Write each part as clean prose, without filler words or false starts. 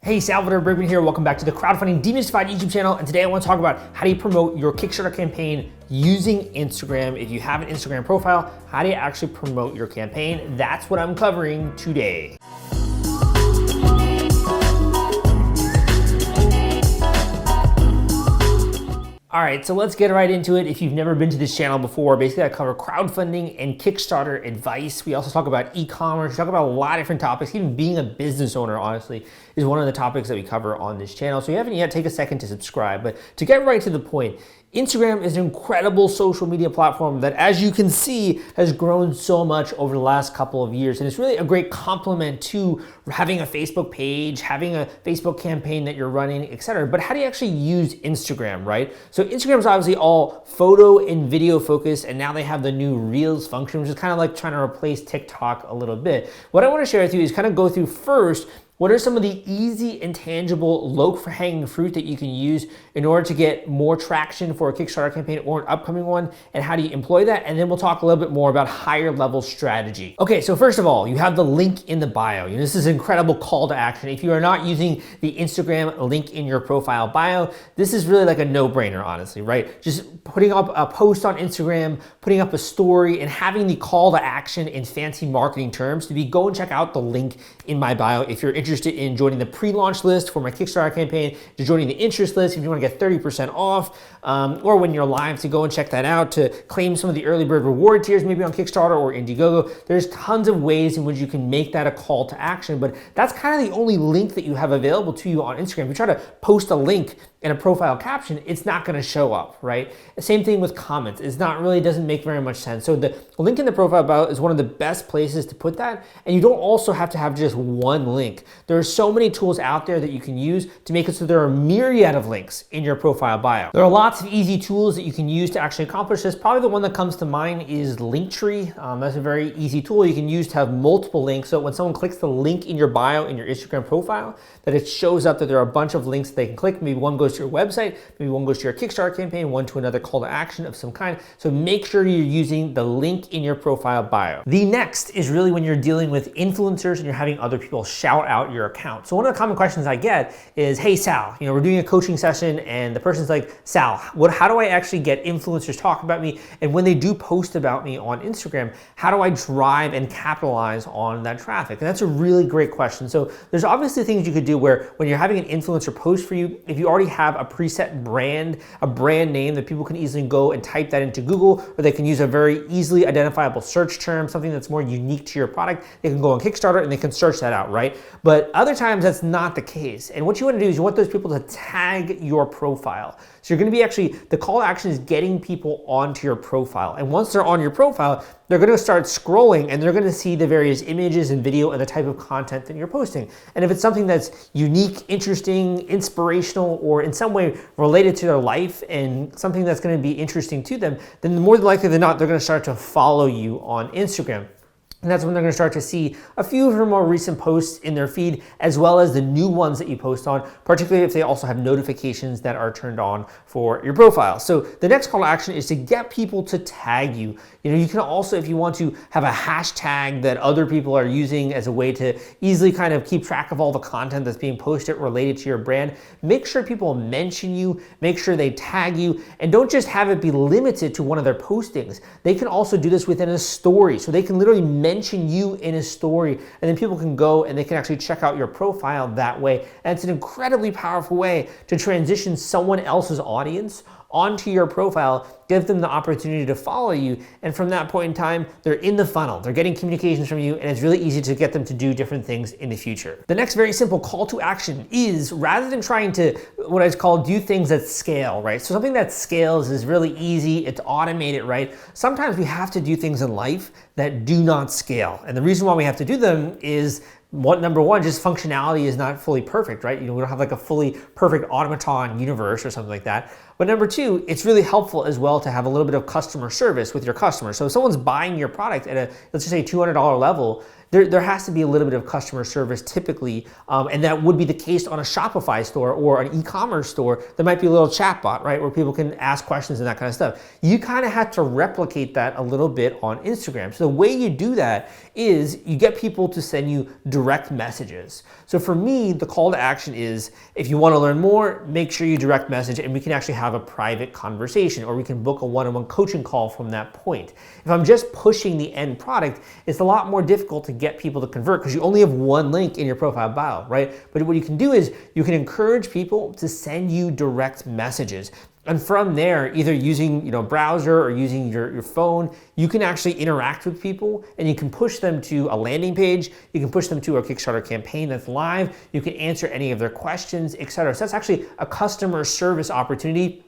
Hey, Salvador Briggman here. Welcome back to the Crowdfunding Demystified YouTube channel. And today I want to talk about how do you promote your Kickstarter campaign using Instagram. If you have an Instagram profile, how do you actually promote your campaign? That's what I'm covering today. All right, so let's get right into it. If you've never been to this channel before, basically I cover crowdfunding and Kickstarter advice. We also talk about e-commerce, we talk about a lot of different topics. Even being a business owner, honestly, is one of the topics that we cover on this channel. So if you haven't yet, take a second to subscribe. But to get right to the point, Instagram is an incredible social media platform that, as you can see, has grown so much over the last couple of years. And it's really a great complement to having a Facebook page, having a Facebook campaign that you're running, etc. But how do you actually use Instagram, right? So Instagram is obviously all photo and video focused, and now they have the new Reels function, which is kind of like trying to replace TikTok a little bit. What I want to share with you is kind of go through first, what are some of the easy and tangible low-hanging fruit that you can use in order to get more traction for a Kickstarter campaign or an upcoming one, and how do you employ that? And then we'll talk a little bit more about higher level strategy. Okay, so first of all, you have the link in the bio. This is an incredible call to action. If you are not using the Instagram link in your profile bio, this is really like a no-brainer, honestly, right? Just putting up a post on Instagram, putting up a story, and having the call to action in fancy marketing terms to be go and check out the link in my bio if you're interested in joining the pre-launch list for my Kickstarter campaign, to joining the interest list if you want to get 30% off, or when you're live, to go and check that out, to claim some of the early bird reward tiers, maybe on Kickstarter or Indiegogo. There's tons of ways in which you can make that a call to action, but that's kind of the only link that you have available to you on Instagram. If you try to post a link in a profile caption, it's not going to show up, right? Same thing with comments. It's not really, doesn't make very much sense. So the link in the profile bio is one of the best places to put that. And you don't also have to have just one link. There are so many tools out there that you can use to make it so there are a myriad of links in your profile bio. There are lots of easy tools that you can use to actually accomplish this. Probably the one that comes to mind is Linktree. That's a very easy tool you can use to have multiple links. So when someone clicks the link in your bio in your Instagram profile, that it shows up that there are a bunch of links they can click. Maybe one goes to your website, maybe one goes to your Kickstarter campaign, one to another call to action of some kind. So make sure you're using the link in your profile bio. The next is really when you're dealing with influencers and you're having other people shout out your account. So one of the common questions I get is, hey Sal, we're doing a coaching session and the person's like, Sal, how do I actually get influencers talk about me? And when they do post about me on Instagram, how do I drive and capitalize on that traffic? And that's a really great question. So there's obviously things you could do where when you're having an influencer post for you, if you already have a preset brand, a brand name that people can easily go and type that into Google, or they can use a very easily identifiable search term, something that's more unique to your product. They can go on Kickstarter and they can search that out, right? But other times that's not the case. And what you want to do is you want those people to tag your profile. So you're going to be actually, the call to action is getting people onto your profile. And once they're on your profile, they're going to start scrolling and they're going to see the various images and video and the type of content that you're posting. And if it's something that's unique, interesting, inspirational, or in some way related to their life and something that's going to be interesting to them, then more likely than not, they're going to start to follow you on Instagram. And that's when they're going to start to see a few of your more recent posts in their feed, as well as the new ones that you post on, particularly if they also have notifications that are turned on for your profile. So the next call to action is to get people to tag you. You can also, if you want to have a hashtag that other people are using as a way to easily kind of keep track of all the content that's being posted related to your brand, make sure people mention you, make sure they tag you, and don't just have it be limited to one of their postings. They can also do this within a story. So they can literally mention you in a story, and then people can go and they can actually check out your profile that way. And it's an incredibly powerful way to transition someone else's audience onto your profile, give them the opportunity to follow you, and from that point in time, they're in the funnel. They're getting communications from you, and it's really easy to get them to do different things in the future. The next very simple call to action is, rather than trying to, what I call, do things that scale, right? So something that scales is really easy, it's automated, right? Sometimes we have to do things in life that do not scale. And the reason why we have to do them is, number one, just functionality is not fully perfect, right? We don't have like a fully perfect automaton universe or something like that. But number two, it's really helpful as well to have a little bit of customer service with your customers. So if someone's buying your product at a, let's just say $200 level, there has to be a little bit of customer service typically, and that would be the case on a Shopify store or an e-commerce store. There might be a little chat bot, right, where people can ask questions and that kind of stuff. You kind of have to replicate that a little bit on Instagram. So the way you do that is you get people to send you direct messages. So for me, the call to action is, if you want to learn more, make sure you direct message and we can actually have a private conversation, or we can book a one-on-one coaching call from that point. If I'm just pushing the end product, it's a lot more difficult to get people to convert because you only have one link in your profile bio, right? But what you can do is you can encourage people to send you direct messages. And from there, either using browser or using your phone, you can actually interact with people and you can push them to a landing page. You can push them to a Kickstarter campaign that's live. You can answer any of their questions, etc. So that's actually a customer service opportunity.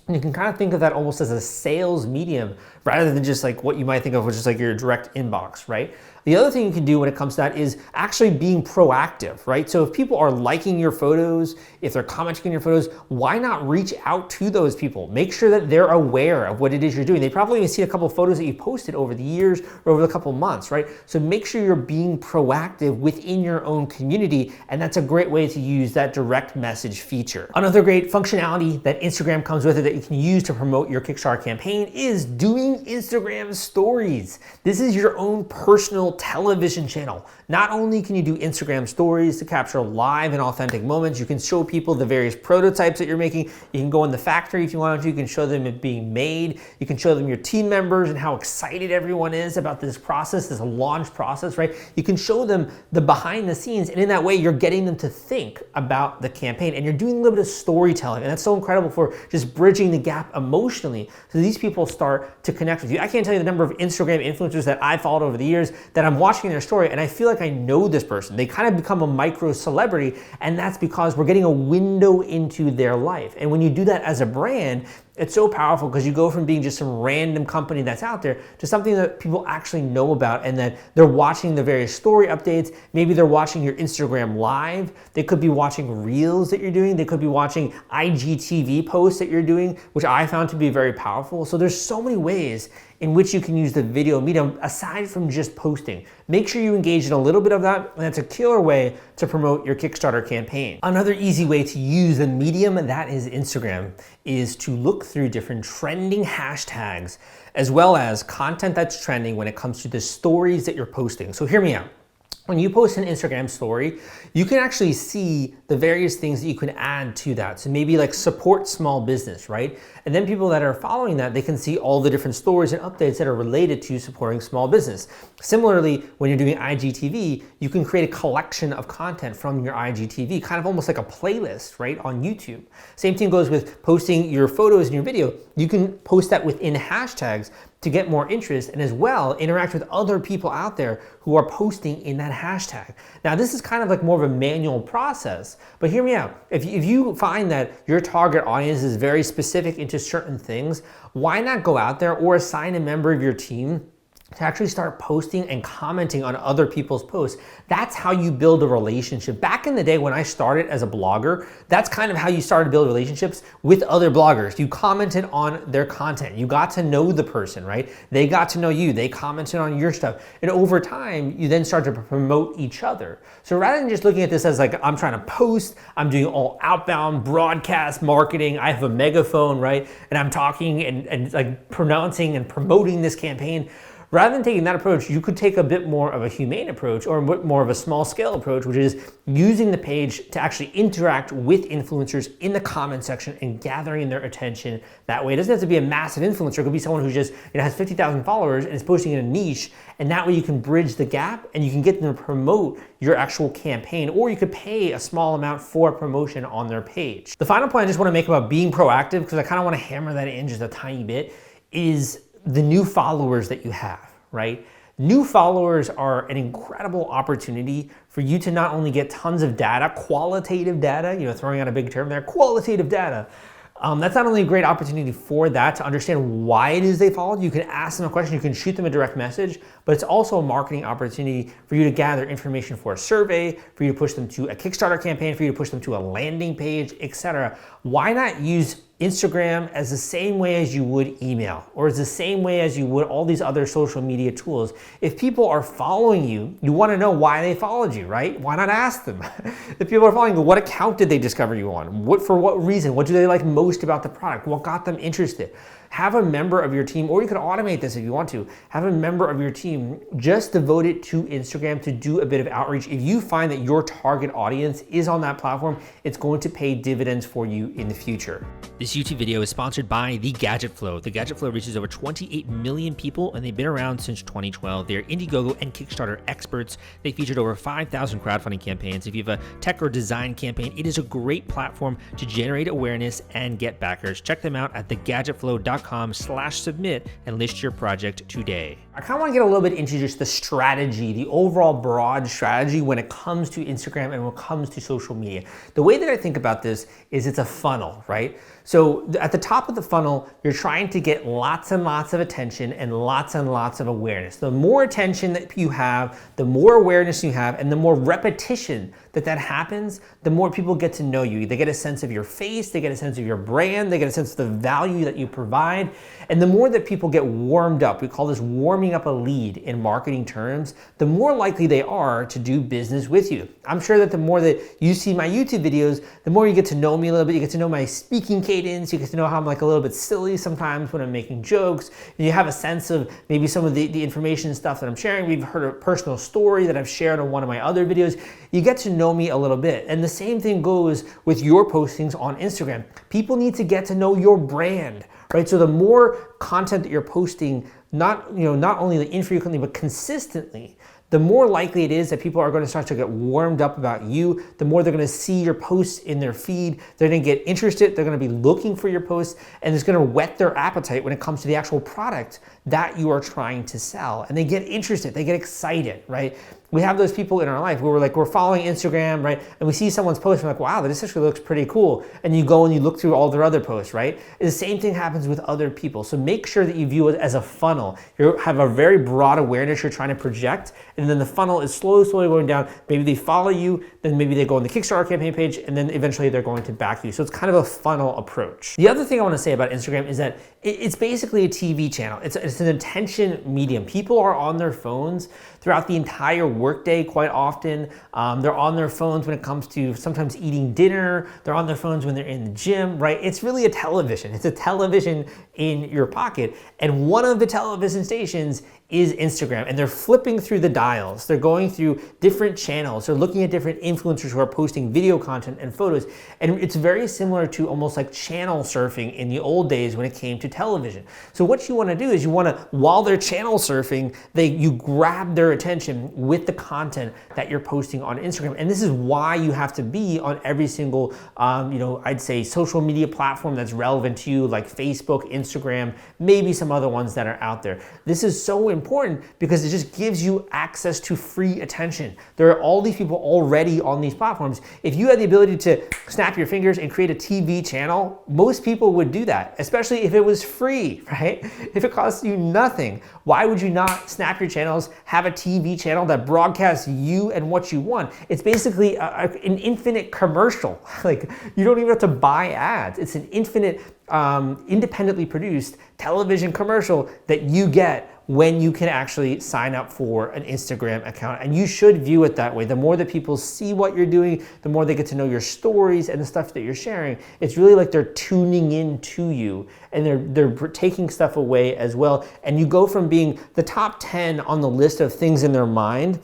And you can kind of think of that almost as a sales medium rather than just like what you might think of, which is like your direct inbox, right? The other thing you can do when it comes to that is actually being proactive, right? So if people are liking your photos, if they're commenting on your photos, why not reach out to those people? Make sure that they're aware of what it is you're doing. They probably even see a couple of photos that you posted over the years or over the couple of months, right? So make sure you're being proactive within your own community, and that's a great way to use that direct message feature. Another great functionality that Instagram comes with it that you can use to promote your Kickstarter campaign is doing Instagram stories. This is your own personal television channel. Not only can you do Instagram stories to capture live and authentic moments, you can show people the various prototypes that you're making. You can go in the factory if you want to. You can show them it being made. You can show them your team members and how excited everyone is about this process, this launch process, right? You can show them the behind the scenes, and in that way, you're getting them to think about the campaign, and you're doing a little bit of storytelling, and that's so incredible for just bridging the gap emotionally. So these people start to connect with you. I can't tell you the number of Instagram influencers that I've followed over the years that I'm watching their story and I feel like I know this person. They kind of become a micro celebrity, and that's because we're getting a window into their life. And when you do that as a brand, it's so powerful because you go from being just some random company that's out there to something that people actually know about, and that they're watching the various story updates. Maybe they're watching your Instagram live. They could be watching reels that you're doing. They could be watching IGTV posts that you're doing, which I found to be very powerful. So there's so many ways in which you can use the video medium aside from just posting. Make sure you engage in a little bit of that, and that's a killer way to promote your Kickstarter campaign. Another easy way to use the medium that is Instagram is to look through different trending hashtags, as well as content that's trending when it comes to the stories that you're posting. So hear me out. When you post an Instagram story, you can actually see the various things that you can add to that. So maybe like support small business, right? And then people that are following that, they can see all the different stories and updates that are related to supporting small business. Similarly, when you're doing IGTV, you can create a collection of content from your IGTV, kind of almost like a playlist, right, on YouTube. Same thing goes with posting your photos and your video. You can post that within hashtags to get more interest, and as well interact with other people out there who are posting in that hashtag. Now this is kind of like more of a manual process, but hear me out. If you find that your target audience is very specific into certain things, why not go out there or assign a member of your team to actually start posting and commenting on other people's posts? That's how you build a relationship. Back in the day when I started as a blogger, that's kind of how you started to build relationships with other bloggers. You commented on their content. You got to know the person, right? They got to know you. They commented on your stuff. And over time, you then start to promote each other. So rather than just looking at this as like, I'm trying to post, I'm doing all outbound broadcast marketing, I have a megaphone, right? And I'm talking and like pronouncing and promoting this campaign. Rather than taking that approach, you could take a bit more of a humane approach or more of a small scale approach, which is using the page to actually interact with influencers in the comment section and gathering their attention that way. It doesn't have to be a massive influencer. It could be someone who just has 50,000 followers and is posting in a niche, and that way you can bridge the gap and you can get them to promote your actual campaign, or you could pay a small amount for promotion on their page. The final point I just want to make about being proactive, because I kind of want to hammer that in just a tiny bit, is the new followers that you have, right? New followers are an incredible opportunity for you to not only get tons of data, qualitative data, throwing out a big term there, qualitative data. That's not only a great opportunity for that, to understand why it is they followed. You can ask them a question, you can shoot them a direct message, but it's also a marketing opportunity for you to gather information for a survey, for you to push them to a Kickstarter campaign, for you to push them to a landing page, etc. Why not use Instagram as the same way as you would email, or as the same way as you would all these other social media tools. If people are following you, you want to know why they followed you, right? Why not ask them? If people are following you, what account did they discover you on? For what reason? What do they like most about the product? What got them interested? Have a member of your team, or you can automate this if you want to, have a member of your team just devote it to Instagram to do a bit of outreach. If you find that your target audience is on that platform, it's going to pay dividends for you in the future. This YouTube video is sponsored by The Gadget Flow. The Gadget Flow reaches over 28 million people, and they've been around since 2012. They're Indiegogo and Kickstarter experts. They featured over 5,000 crowdfunding campaigns. If you have a tech or design campaign, it is a great platform to generate awareness and get backers. Check them out at thegadgetflow.com/submit and list your project today. I kind of want to get a little bit into just the strategy, the overall broad strategy when it comes to Instagram and when it comes to social media. The way that I think about this is it's a funnel, right? So at the top of the funnel, you're trying to get lots and lots of attention and lots of awareness. The more attention that you have, the more awareness you have, and the more repetition that happens, the more people get to know you. They get a sense of your face, they get a sense of your brand, they get a sense of the value that you provide. And the more that people get warmed up, we call this warming up a lead in marketing terms, the more likely they are to do business with you. I'm sure that the more that you see my YouTube videos, the more you get to know me a little bit, you get to know my speaking cadence, you get to know how I'm like a little bit silly sometimes when I'm making jokes, and you have a sense of maybe some of the information and stuff that I'm sharing. We've heard a personal story that I've shared on one of my other videos. You get to know me a little bit. And the same thing goes with your postings on Instagram. People need to get to know your brand, right? So the more content that you're posting, not only infrequently, but consistently, the more likely it is that people are going to start to get warmed up about you. The more they're going to see your posts in their feed, they're going to get interested, they're going to be looking for your posts, and it's going to whet their appetite when it comes to the actual product that you are trying to sell. And they get interested, they get excited, right? We have those people in our life where we're following Instagram, right? And we see someone's post and we're like, wow, this actually looks pretty cool. And you go and you look through all their other posts, right? And the same thing happens with other people. So make sure that you view it as a funnel. You have a very broad awareness you're trying to project, and then the funnel is slowly going down. Maybe they follow you, then maybe they go on the Kickstarter campaign page, and then eventually they're going to back you. So it's kind of a funnel approach. The other thing I want to say about Instagram is that it's basically a TV channel. It's an attention medium. People are on their phones throughout the entire workday quite often. They're on their phones when it comes to sometimes eating dinner. They're on their phones when they're in the gym, right? It's really a television. It's a television in your pocket. And one of the television stations is Instagram, and they're flipping through the dials. They're going through different channels. They're looking at different influencers who are posting video content and photos. And it's very similar to almost like channel surfing in the old days when it came to television. So what you want to do is while they're channel surfing, you grab their attention with the content that you're posting on Instagram. And this is why you have to be on every single, I'd say social media platform that's relevant to you, like Facebook, Instagram, maybe some other ones that are out there. This is so important because it just gives you access to free attention. There are all these people already on these platforms. If you had the ability to snap your fingers and create a TV channel, most people would do that, especially if it was free, right? If it costs you nothing, why would you not snap your channels, have a TV channel that broadcasts you and what you want? It's basically an infinite commercial. Like, you don't even have to buy ads. It's an infinite, independently produced television commercial that you get when you can actually sign up for an Instagram account. And you should view it that way. The more that people see what you're doing, the more they get to know your stories and the stuff that you're sharing. It's really like they're tuning in to you, and they're taking stuff away as well. And you go from being the top 10 on the list of things in their mind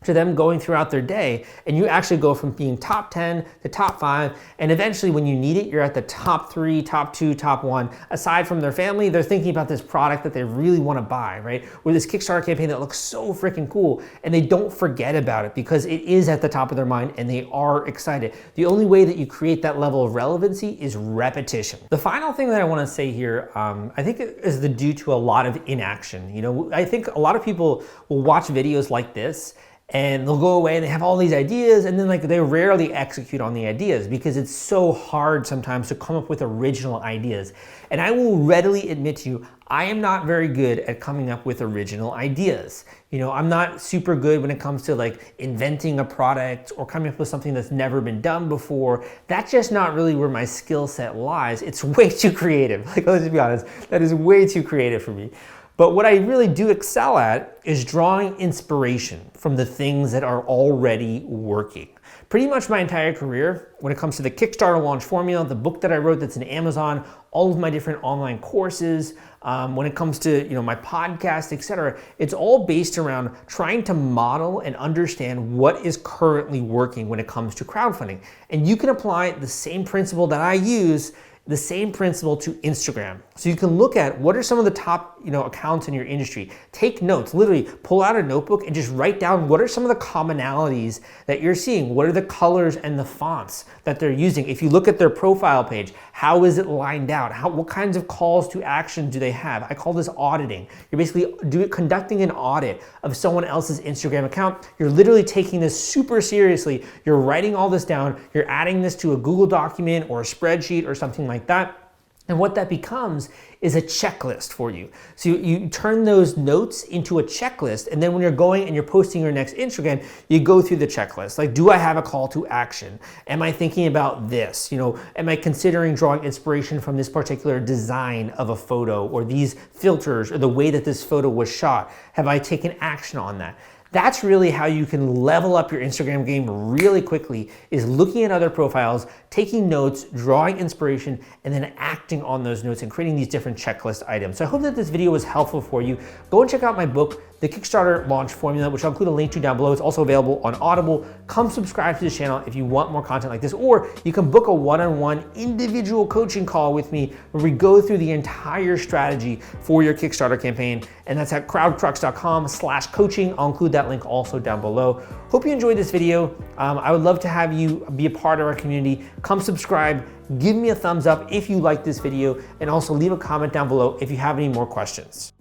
to them going throughout their day, and you actually go from being top 10 to top 5, and eventually when you need it, you're at the top 3, top 2, top 1. Aside from their family, they're thinking about this product that they really want to buy, right? Or this Kickstarter campaign that looks so freaking cool, and they don't forget about it because it is at the top of their mind and they are excited. The only way that you create that level of relevancy is repetition. The final thing that I want to say here, I think is due to a lot of inaction. I think a lot of people will watch videos like this and they'll go away and they have all these ideas, and then like they rarely execute on the ideas because it's so hard sometimes to come up with original ideas. And I will readily admit to you, I am not very good at coming up with original ideas. You know, I'm not super good when it comes to like inventing a product or coming up with something that's never been done before. That's just not really where my skill set lies. It's way too creative. Like, let's just be honest, that is way too creative for me. But what I really do excel at is drawing inspiration from the things that are already working. Pretty much my entire career, when it comes to the Kickstarter launch formula, the book that I wrote that's in Amazon, all of my different online courses, when it comes to my podcast, etc., it's all based around trying to model and understand what is currently working when it comes to crowdfunding. And you can apply the same principle that I use, the same principle to Instagram. So you can look at what are some of the top accounts in your industry. Take notes, literally pull out a notebook and just write down what are some of the commonalities that you're seeing. What are the colors and the fonts that they're using? If you look at their profile page, how is it lined out? What kinds of calls to action do they have? I call this auditing. You're basically conducting an audit of someone else's Instagram account. You're literally taking this super seriously. You're writing all this down. You're adding this to a Google document or a spreadsheet or something like that. And what that becomes is a checklist for you. So you turn those notes into a checklist, and then when you're going and you're posting your next Instagram, you go through the checklist. Like, do I have a call to action? Am I thinking about this? Am I considering drawing inspiration from this particular design of a photo or these filters or the way that this photo was shot? Have I taken action on that? That's really how you can level up your Instagram game really quickly, is looking at other profiles, taking notes, drawing inspiration, and then acting on those notes and creating these different checklist items. So I hope that this video was helpful for you. Go and check out my book, The Kickstarter Launch Formula, which I'll include a link to down below. It's also available on Audible. Come subscribe to the channel if you want more content like this, or you can book a one-on-one individual coaching call with me where we go through the entire strategy for your Kickstarter campaign. And that's at crowdcrux.com/coaching. I'll include that link also down below. Hope you enjoyed this video. I would love to have you be a part of our community. Come subscribe, give me a thumbs up if you like this video, and also leave a comment down below if you have any more questions.